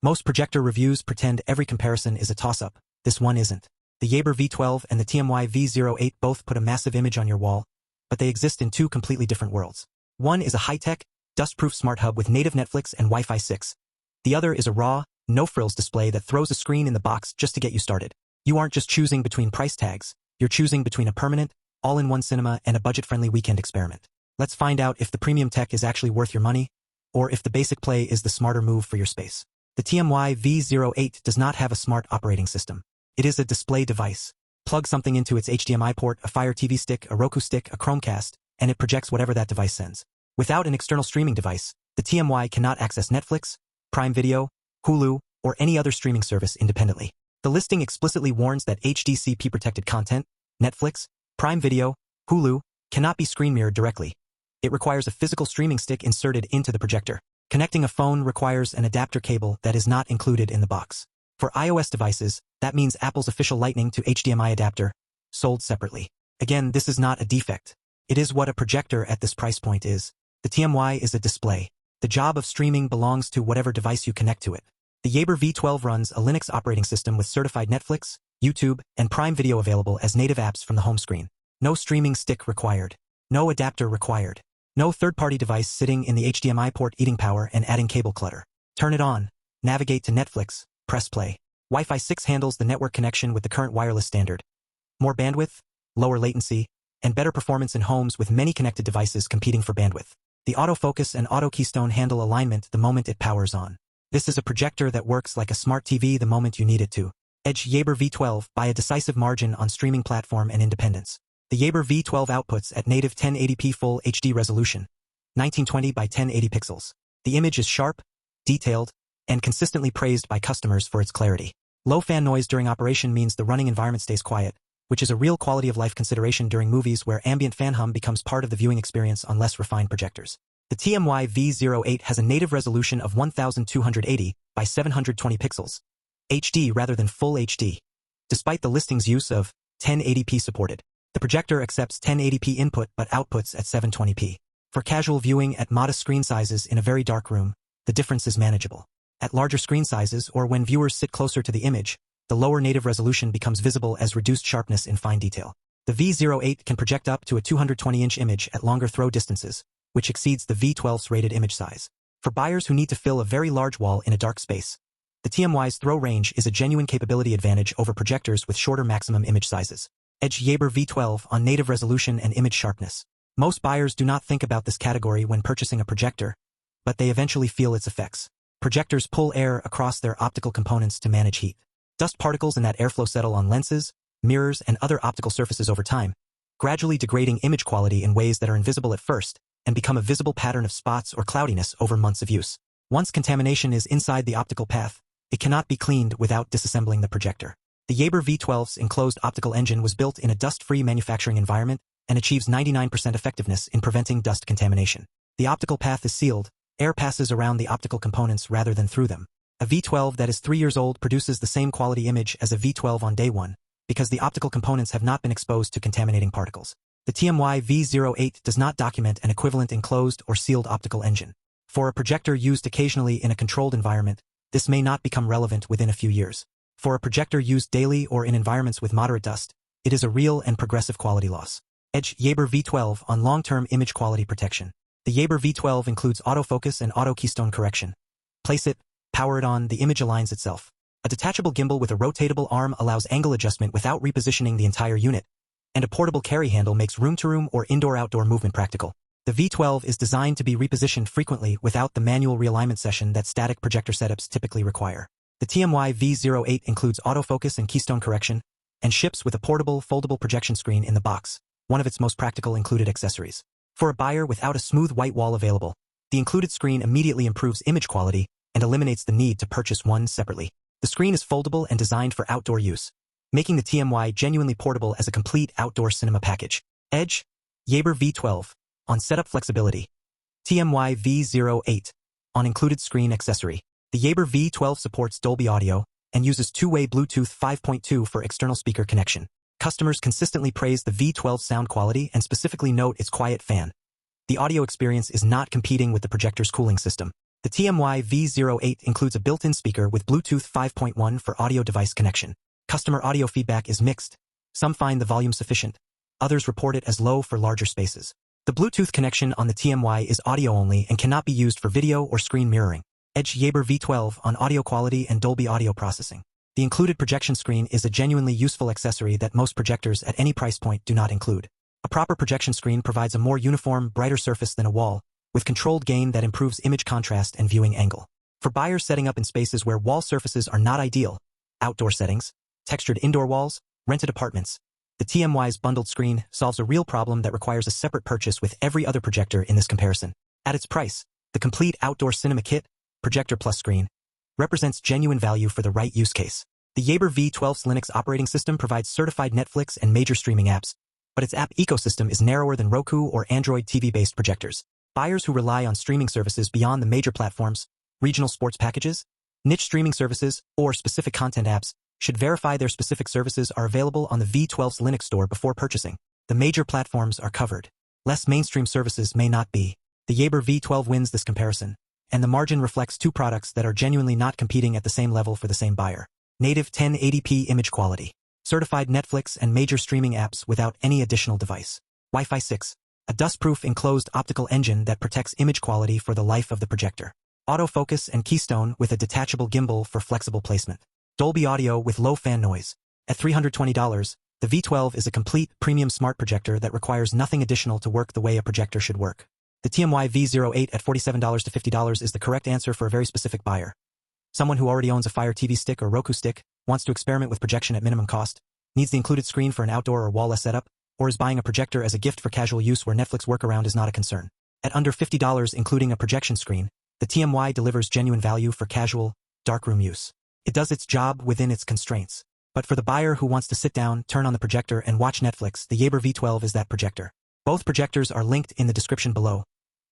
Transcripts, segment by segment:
Most projector reviews pretend every comparison is a toss-up. This one isn't. The Yaber V12 and the TMY V08 both put a massive image on your wall, but they exist in two completely different worlds. One is a high-tech, dust-proof smart hub with native Netflix and Wi-Fi 6. The other is a raw, no-frills display that throws a screen in the box just to get you started. You aren't just choosing between price tags, you're choosing between a permanent, all-in-one cinema and a budget-friendly weekend experiment. Let's find out if the premium tech is actually worth your money, or if the basic play is the smarter move for your space. The TMY V08 does not have a smart operating system. It is a display device. Plug something into its HDMI port, a Fire TV stick, a Roku stick, a Chromecast, and it projects whatever that device sends. Without an external streaming device, the TMY cannot access Netflix, Prime Video, Hulu, or any other streaming service independently. The listing explicitly warns that HDCP protected content, Netflix, Prime Video, Hulu, cannot be screen mirrored directly. It requires a physical streaming stick inserted into the projector. Connecting a phone requires an adapter cable that is not included in the box. For iOS devices, that means Apple's official Lightning to HDMI adapter, sold separately. Again, this is not a defect. It is what a projector at this price point is. The TMY is a display. The job of streaming belongs to whatever device you connect to it. The Yaber V12 runs a Linux operating system with certified Netflix, YouTube, and Prime Video available as native apps from the home screen. No streaming stick required. No adapter required. No third-party device sitting in the HDMI port eating power and adding cable clutter. Turn it on. Navigate to Netflix. Press play. Wi-Fi 6 handles the network connection with the current wireless standard. More bandwidth, lower latency, and better performance in homes with many connected devices competing for bandwidth. The autofocus and auto keystone handle alignment the moment it powers on. This is a projector that works like a smart TV the moment you need it to. Edge Yaber V12 by a decisive margin on streaming platform and independence. The Yaber V12 outputs at native 1080p Full HD resolution, 1920 by 1080 pixels. The image is sharp, detailed, and consistently praised by customers for its clarity. Low fan noise during operation means the running environment stays quiet, which is a real quality of life consideration during movies where ambient fan hum becomes part of the viewing experience on less refined projectors. The TMY V08 has a native resolution of 1280 by 720 pixels, HD rather than Full HD. Despite the listing's use of 1080p supported, the projector accepts 1080p input but outputs at 720p. For casual viewing at modest screen sizes in a very dark room, the difference is manageable. At larger screen sizes or when viewers sit closer to the image, the lower native resolution becomes visible as reduced sharpness in fine detail. The V08 can project up to a 220-inch image at longer throw distances, which exceeds the V12's rated image size. For buyers who need to fill a very large wall in a dark space, the TMY's throw range is a genuine capability advantage over projectors with shorter maximum image sizes. Edge Yaber V12 on native resolution and image sharpness. Most buyers do not think about this category when purchasing a projector, but they eventually feel its effects. Projectors pull air across their optical components to manage heat. Dust particles in that airflow settle on lenses, mirrors, and other optical surfaces over time, gradually degrading image quality in ways that are invisible at first and become a visible pattern of spots or cloudiness over months of use. Once contamination is inside the optical path, it cannot be cleaned without disassembling the projector. The Yaber V12's enclosed optical engine was built in a dust-free manufacturing environment and achieves 99% effectiveness in preventing dust contamination. The optical path is sealed. Air passes around the optical components rather than through them. A V12 that is 3 years old produces the same quality image as a V12 on day one, because the optical components have not been exposed to contaminating particles. The TMY V08 does not document an equivalent enclosed or sealed optical engine. For a projector used occasionally in a controlled environment, this may not become relevant within a few years. For a projector used daily or in environments with moderate dust, it is a real and progressive quality loss. Edge Yaber V12 on long-term image quality protection. The Yaber V12 includes autofocus and auto keystone correction. Place it, power it on, the image aligns itself. A detachable gimbal with a rotatable arm allows angle adjustment without repositioning the entire unit, and a portable carry handle makes room-to-room or indoor-outdoor movement practical. The V12 is designed to be repositioned frequently without the manual realignment session that static projector setups typically require. The TMY V08 includes autofocus and keystone correction, and ships with a portable, foldable projection screen in the box, one of its most practical included accessories. For a buyer without a smooth white wall available, the included screen immediately improves image quality and eliminates the need to purchase one separately. The screen is foldable and designed for outdoor use, making the TMY genuinely portable as a complete outdoor cinema package. Edge Yaber V12 on setup flexibility. TMY V08 on included screen accessory. The Yaber V12 supports Dolby audio and uses two-way Bluetooth 5.2 for external speaker connection. Customers consistently praise the V12 sound quality and specifically note its quiet fan. The audio experience is not competing with the projector's cooling system. The TMY V08 includes a built-in speaker with Bluetooth 5.1 for audio device connection. Customer audio feedback is mixed. Some find the volume sufficient. Others report it as low for larger spaces. The Bluetooth connection on the TMY is audio only and cannot be used for video or screen mirroring. Edge Yaber V12 on audio quality and Dolby audio processing. The included projection screen is a genuinely useful accessory that most projectors at any price point do not include. A proper projection screen provides a more uniform, brighter surface than a wall, with controlled gain that improves image contrast and viewing angle. For buyers setting up in spaces where wall surfaces are not ideal, outdoor settings, textured indoor walls, rented apartments, the TMY's bundled screen solves a real problem that requires a separate purchase with every other projector in this comparison. At its price, the complete outdoor cinema kit, projector plus screen, represents genuine value for the right use case. The Yaber V12's Linux operating system provides certified Netflix and major streaming apps, but its app ecosystem is narrower than Roku or Android TV-based projectors. Buyers who rely on streaming services beyond the major platforms, regional sports packages, niche streaming services, or specific content apps should verify their specific services are available on the V12's Linux store before purchasing. The major platforms are covered. Less mainstream services may not be. The Yaber V12 wins this comparison, and the margin reflects two products that are genuinely not competing at the same level for the same buyer. Native 1080p image quality. Certified Netflix and major streaming apps without any additional device. Wi-Fi 6. A dust-proof enclosed optical engine that protects image quality for the life of the projector. Autofocus and keystone with a detachable gimbal for flexible placement. Dolby audio with low fan noise. At $320, the V12 is a complete premium smart projector that requires nothing additional to work the way a projector should work. The TMY V08 at $47 to $50 is the correct answer for a very specific buyer. Someone who already owns a Fire TV stick or Roku stick, wants to experiment with projection at minimum cost, needs the included screen for an outdoor or wall-less setup, or is buying a projector as a gift for casual use where Netflix workaround is not a concern. At under $50 including a projection screen, the TMY delivers genuine value for casual, darkroom use. It does its job within its constraints. But for the buyer who wants to sit down, turn on the projector and watch Netflix, the Yaber V12 is that projector. Both projectors are linked in the description below.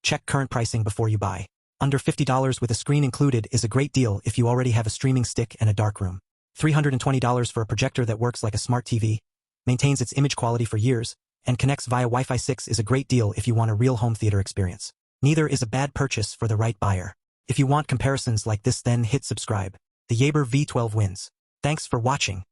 Check current pricing before you buy. Under $50 with a screen included is a great deal if you already have a streaming stick and a darkroom. $320 for a projector that works like a smart TV, maintains its image quality for years, and connects via Wi-Fi 6 is a great deal if you want a real home theater experience. Neither is a bad purchase for the right buyer. If you want comparisons like this, then hit subscribe. The Yaber V12 wins. Thanks for watching.